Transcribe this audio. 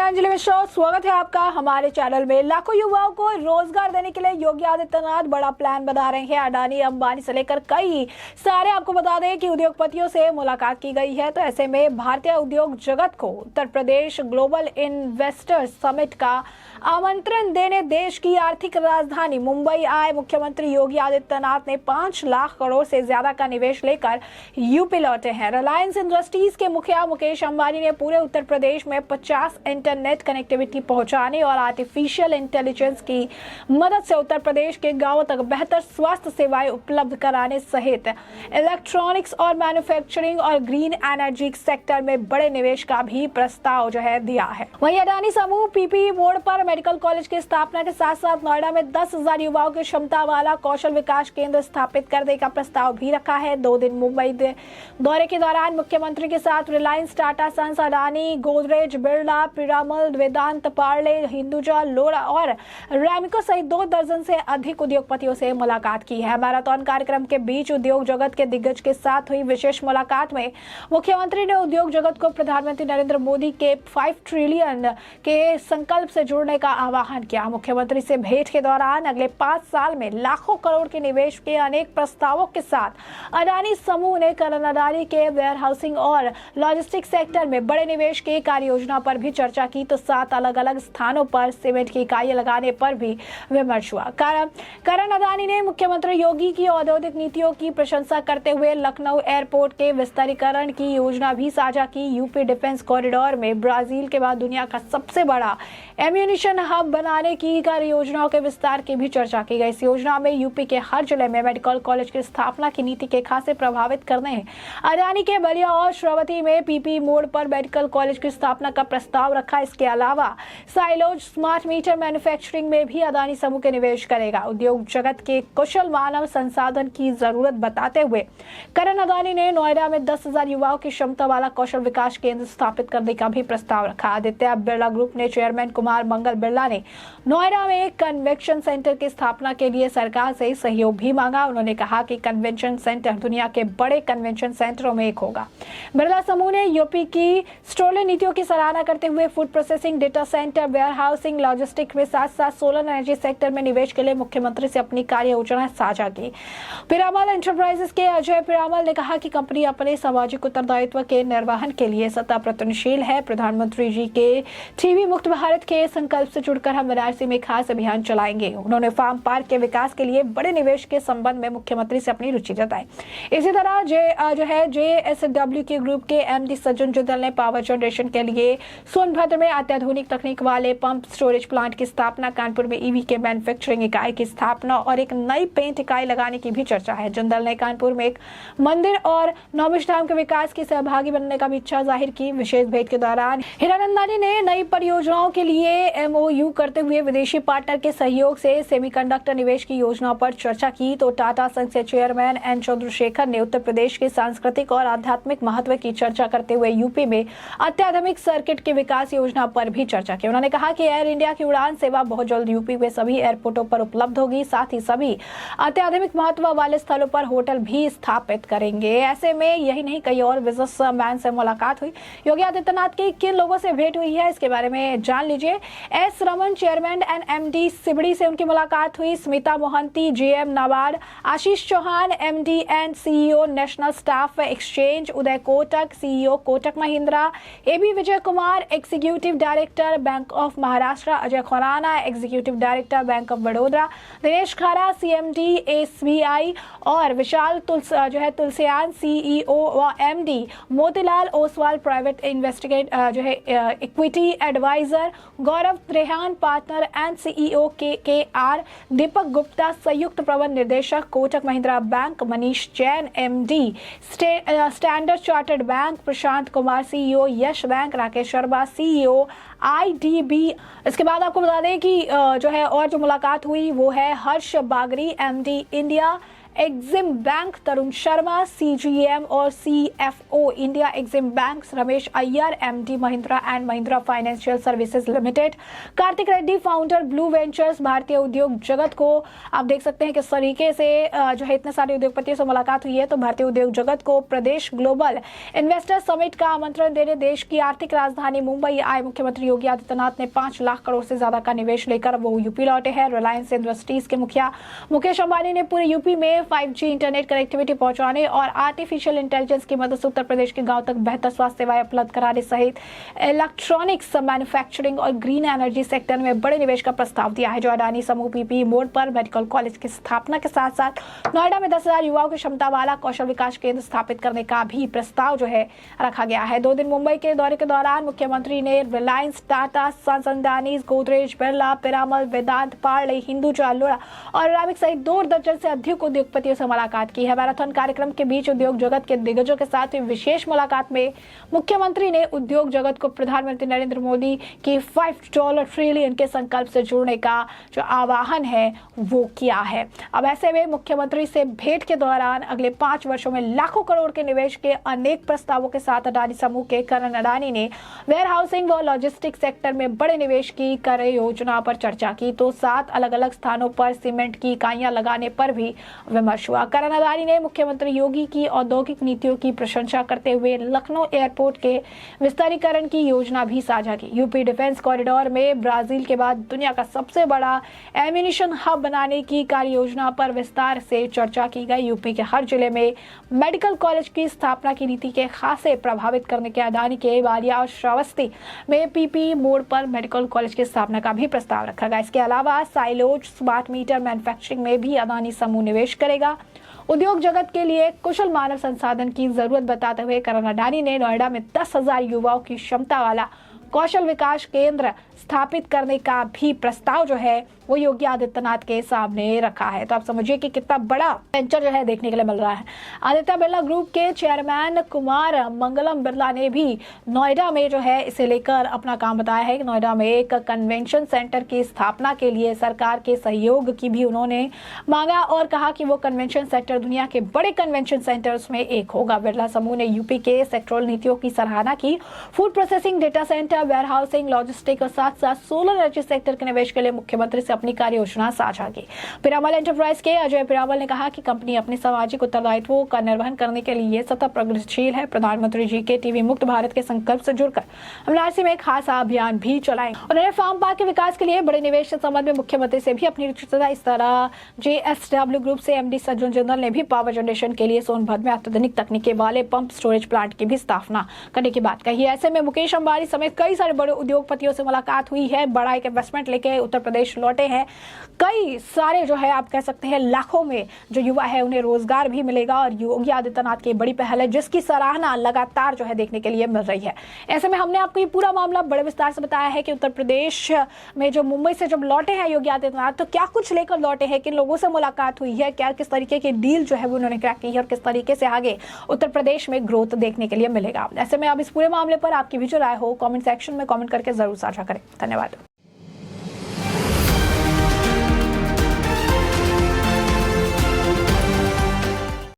अंजलि मिश्रा, स्वागत है आपका हमारे चैनल में। लाखों युवाओं को रोजगार देने के लिए योगी आदित्यनाथ बड़ा प्लान बना रहे हैं। अडानी अंबानी से लेकर कई सारे आपको बता दें कि उद्योगपतियों से मुलाकात की गई है। तो ऐसे में भारतीय उद्योग जगत को Uttar Pradesh global investors summit का आमंत्रण देने देश की आर्थिक राजधानी मुंबई आए मुख्यमंत्री योगी आदित्यनाथ ने 5 लाख करोड़ से ज्यादा का निवेश लेकर यूपी लौटे हैं। रिलायंस इंडस्ट्रीज के मुखिया मुकेश अंबानी ने पूरे उत्तर प्रदेश में 50 इंटरनेट कनेक्टिविटी पहुंचाने और आर्टिफिशियल इंटेलिजेंस की मदद से उत्तर प्रदेश के गांवों तक बेहतर स्वास्थ्य सेवाएं उपलब्ध कराने सहित इलेक्ट्रॉनिक्स और मैन्युफैक्चरिंग और ग्रीन एनर्जी सेक्टर में बड़े निवेश का भी प्रस्ताव दिया है। वहीं अडानी समूह पीपीई मोड पर मेडिकल कॉलेज की स्थापना के साथ साथ नोएडा में 10,000 युवाओं की क्षमता वाला कौशल विकास केंद्र स्थापित करने का प्रस्ताव भी रखा है। 2 दिन मुंबई दौरे के दौरान मुख्यमंत्री के साथ रिलायंस, टाटा सन्स, अडानी, गोदरेज, बिरला, पिरामल, वेदांत, पार्ले, हिंदुजा, लोरा और रैमिको सहित 2 दर्जन से अधिक उद्योगपतियों से मुलाकात की है। मैराथन कार्यक्रम के बीच उद्योग जगत के दिग्गज के साथ हुई विशेष मुलाकात में मुख्यमंत्री ने उद्योग जगत को प्रधानमंत्री नरेंद्र मोदी के 5 ट्रिलियन के संकल्प से जुड़ने का आह्वान किया। मुख्यमंत्री से भेंट के दौरान अगले 5 साल में लाखों करोड़ के निवेश के अनेक प्रस्तावों के साथ अडानी समूह ने करण अडानी के वेयर हाउसिंग और लॉजिस्टिक्स सेक्टर में बड़े निवेश की कार्य योजना पर भी चर्चा की। तो 7 अलग अलग स्थानों पर सीमेंट की इकाइयां लगाने पर भी विमर्श हुआ। करण अडानी ने मुख्यमंत्री योगी की औद्योगिक नीतियों की प्रशंसा करते हुए लखनऊ एयरपोर्ट के विस्तारीकरण की योजना भी साझा की। यूपी डिफेंस कॉरिडोर में ब्राजील के बाद दुनिया का सबसे बड़ा एम्यूनिशन हब बनाने की कार्य योजनाओं के विस्तार की भी चर्चा की गई। इस योजना में यूपी के हर जिले में मेडिकल कॉलेज की स्थापना की नीति के खासे प्रभावित करने हैं। अडानी के बलिया और श्रावस्ती में पीपीई मोड पर मेडिकल कॉलेज की स्थापना का प्रस्ताव रखा। इसके अलावा साइलोज स्मार्ट मीटर मैन्युफैक्चरिंग में भी अडानी समूह के निवेश करेगा। उद्योग जगत के कुशल मानव संसाधन की जरूरत बताते हुए करण अडानी ने नोएडा में 10,000 युवाओं की क्षमता वाला कौशल विकास केंद्र स्थापित करने का भी प्रस्ताव रखा। आदित्य बिरला ग्रुप ने चेयरमैन कुमार मंगल बिरला ने नोएडा में एक कन्वेंशन सेंटर की स्थापना के लिए सरकार से सहयोग भी मांगा। उन्होंने कहा कि कन्वेंशन सेंटर दुनिया के बड़े कन्वेंशन सेंटरों में एक होगा। बिरला समूह ने यूपी की स्टोले नीतियों की सराहना करते हुए food processing, data center, warehousing, logistic में साथ साथ सोलर एनर्जी सेक्टर में निवेश के लिए मुख्यमंत्री से अपनी कार्य योजना साझा की। पिरामल एंटरप्राइजेस के अजय पिरामल ने कहा कि कंपनी अपने सामाजिक उत्तरदायित्व के निर्वहन के लिए सतत प्रयत्नशील है। प्रधानमंत्री जी के टीबी मुक्त भारत के संकल्प से जुड़कर हम वाराणसी में खास अभियान चलाएंगे। उन्होंने फार्म पार्क के विकास के लिए बड़े निवेश के संबंध में मुख्यमंत्री से अपनी रुचि जताई। इसी तरह JSW के ग्रुप के MD सज्जन जिंदल ने पावर जनरेशन के लिए सोनभद्र में अत्याधुनिक तकनीक वाले पंप स्टोरेज प्लांट की स्थापना, कानपुर में ईवी के मैन्युफैक्चरिंग इकाई की स्थापना और एक नई पेंट इकाई लगाने की भी चर्चा है। जिंदल ने कानपुर में एक मंदिर और नौमिष धाम के विकास की सहभागी बनने का भी इच्छा जाहिर की। विशेष भेंट के दौरान हीरानंदानी ने नई परियोजनाओं के लिए MOU करते हुए विदेशी पार्टनर के सहयोग से सेमीकंडक्टर निवेश की योजना पर चर्चा की। तो टाटा संघ के चेयरमैन N चंद्रशेखर ने उत्तर प्रदेश के सांस्कृतिक और आध्यात्मिक महत्व की चर्चा करते हुए यूपी में अत्याधुनिक सर्किट की विकास योजना पर भी चर्चा की। उन्होंने कहा कि एयर इंडिया की उड़ान सेवा बहुत जल्द यूपी में सभी एयरपोर्टों पर उपलब्ध होगी। साथ ही सभी अत्याधुनिक महत्व वाले स्थलों पर होटल भी स्थापित करेंगे। ऐसे में यही नहीं, कई और बिजनेसमैन से मुलाकात हुई। योगी आदित्यनाथ की किन लोगों से भेंट हुई है इसके बारे में जान लीजिए। S Raman chairman and MD सिबड़ी से उनकी मुलाकात हुई। Smita Mohanty GM NABARD, Ashish Chauhan MD and CEO national stock exchange, Uday Kotak CEO Kotak Mahindra, AB Vijay Kumar executive director bank of Maharashtra, Ajay Khurana executive director bank of Baroda, Dinesh Khara CMD SBI और विशाल तुलसियान CEO व MD, Motilal Oswal private investigate equity adviser, Gaurav Trehan partner and CEO KKR, Deepak Gupta संयुक्त प्रबंध निर्देशक Kotak Mahindra bank, Manish Jain MD Standard Chartered bank, Prashant Kumar CEO Yes bank, Rakesh Sharma CEO IDB। इसके बाद आपको बता दें कि और जो मुलाकात हुई वो है हर्ष बागरी MD इंडिया एग्जिम बैंक तरुण शर्मा, CGM और CFO India EXIM bank Ramesh Iyer, MD Mahindra and Mahindra financial services limited, Kartik Reddy founder blue ventures. भारतीय उद्योग जगत को आप देख सकते हैं किस तरीके से जो है इतने सारे उद्योगपतियों से मुलाकात हुई है। तो भारतीय उद्योग जगत को प्रदेश ग्लोबल इन्वेस्टर समिट का आमंत्रण देने देश की आर्थिक राजधानी मुंबई आए मुख्यमंत्री योगी आदित्यनाथ ने 5 लाख करोड़ से ज्यादा का निवेश लेकर वो यूपी लौटे हैं। रिलायंस इंडस्ट्रीज के मुखिया मुकेश अंबानी ने पूरे यूपी में 5G इंटरनेट कनेक्टिविटी पहुंचाने और आर्टिफिशियल इंटेलिजेंस की मदद से उत्तर प्रदेश के गांव तक बेहतर स्वास्थ्य सेवाएं उपलब्ध कराने सहित इलेक्ट्रॉनिक्स, मैन्युफैक्चरिंग और ग्रीन एनर्जी सेक्टर में बड़े निवेश का प्रस्ताव दिया है। जो अडानी समूह पीपी मोड़ पर मेडिकल कॉलेज की स्थापना के साथ साथ नोएडा में 10,000 युवाओं की क्षमता वाला कौशल विकास केंद्र स्थापित करने का भी प्रस्ताव जो है रखा गया है। 2 दिन मुंबई के दौरे के दौरान मुख्यमंत्री ने रिलायंस, टाटा सन्स, अडानीज, गोदरेज, बिरला, पिरामल, वेदांत, पार्ले, हिंदुजा, लोरा और अराबिक सहित 2 दर्जन से अधिक उद्योगपतियों से मुलाकात की है। मैराथन कार्यक्रम के बीच उद्योग जगत के दिग्गजों के साथ विशेष मुलाकात में मुख्यमंत्री ने उद्योग जगत को प्रधानमंत्री नरेंद्र मोदी की $5 ट्रिलियन के संकल्प से जुड़ने का जो आह्वान है वो किया है। अब ऐसे में मुख्यमंत्री से भेंट के दौरान अगले 5 वर्षों में लाखों करोड़ के निवेश के अनेक प्रस्तावों के साथ अडानी समूह के करण अडानी ने वेयर हाउसिंग व लॉजिस्टिक्स सेक्टर में बड़े निवेश की कार्य योजना पर चर्चा की। तो 7 अलग-अलग स्थानों पर सीमेंट की इकाइयां लगाने पर भी विमर्श हुआ। करण अडानी ने मुख्यमंत्री योगी की औद्योगिक नीतियों की प्रशंसा करते हुए लखनऊ एयरपोर्ट के विस्तारीकरण की योजना भी साझा की। यूपी डिफेंस कॉरिडोर में ब्राजील के बाद दुनिया का सबसे बड़ा एम्यूनिशन हब बनाने की कार्य योजना पर विस्तार से चर्चा की गई। यूपी के हर जिले में मेडिकल कॉलेज की स्थापना की नीति के खासे प्रभावित करने के अडानी के बालिया और श्रावस्ती में पीपी मोड़ पर मेडिकल कॉलेज की स्थापना का भी प्रस्ताव रखा गया। इसके अलावा साइलोज, स्मार्ट मीटर मैन्युफैक्चरिंग में भी अडानी समूह निवेश करेगा। उद्योग जगत के लिए कुशल मानव संसाधन की जरूरत बताते हुए करण अडानी ने नोएडा में 10,000 युवाओं की क्षमता वाला कौशल विकास केंद्र स्थापित करने का भी प्रस्ताव जो है वो योगी आदित्यनाथ के सामने रखा है। तो आप समझिए कि कितना बड़ा वेंचर जो है देखने के लिए मिल रहा है। आदित्य बिरला ग्रुप के चेयरमैन कुमार मंगलम बिरला ने भी नोएडा में जो है इसे लेकर अपना काम बताया है। नोएडा में एक कन्वेंशन सेंटर की स्थापना के लिए सरकार के सहयोग की भी उन्होंने मांगा और कहा कि वो कन्वेंशन सेंटर दुनिया के बड़े कन्वेंशन सेंटर्स में एक होगा। बिरला समूह ने यूपी के सेक्टरल नीतियों की सराहना की। Food processing, data center, warehousing, logistic और साथ साथ सोलर एनर्जी सेक्टर के निवेश के लिए मुख्यमंत्री से अपनी कार्य योजना साझा की। पिरामल एंटरप्राइज के अजय पिरामल ने कहा कि कंपनी अपने सामाजिक उत्तरदायित्वों का निर्वहन करने के लिए सतत प्रगतिशील है। प्रधानमंत्री जी के टीबी मुक्त भारत के संकल्प से जुड़कर हम नारसी में एक खास अभियान भी चलाएंगे। उन्होंने फार्म पार्क के विकास के लिए बड़े निवेश के संबंध में मुख्यमंत्री से भी अपनी रुचि। इस तरह JSW ग्रुप से MD सज्जन जिंदल ने भी पावर जनरेशन के लिए सोनभद्र में अत्याधुनिक तकनीके वाले पंप स्टोरेज प्लांट की भी स्थापना करने की बात कही। ऐसे में मुकेश अंबानी समेत कई सारे बड़े उद्योगपतियों से मुलाकात हुई है। बड़ा एक इन्वेस्टमेंट लेके उत्तर प्रदेश लौटे हैं। कई सारे जो है आप कह सकते हैं लाखों में जो युवा है उन्हें रोजगार भी मिलेगा और योगी आदित्यनाथ की बड़ी पहल है जिसकी सराहना लगातार जो है देखने के लिए मिल रही है। ऐसे में हमने आपको ये पूरा मामला बड़े विस्तार से बताया है कि उत्तर प्रदेश में जो मुंबई से जब लौटे हैं योगी आदित्यनाथ तो क्या कुछ लेकर लौटे हैं, किन लोगों से मुलाकात हुई है, क्या किस तरीके की डील जो है वो उन्होंने क्रैक की है और किस तरीके से आगे उत्तर प्रदेश में ग्रोथ देखने के लिए मिलेगा। ऐसे में आप इस पूरे मामले पर आपकी भी जो राय हो कमेंट सेक्शन में कमेंट करके जरूर साझा करें। धन्यवाद।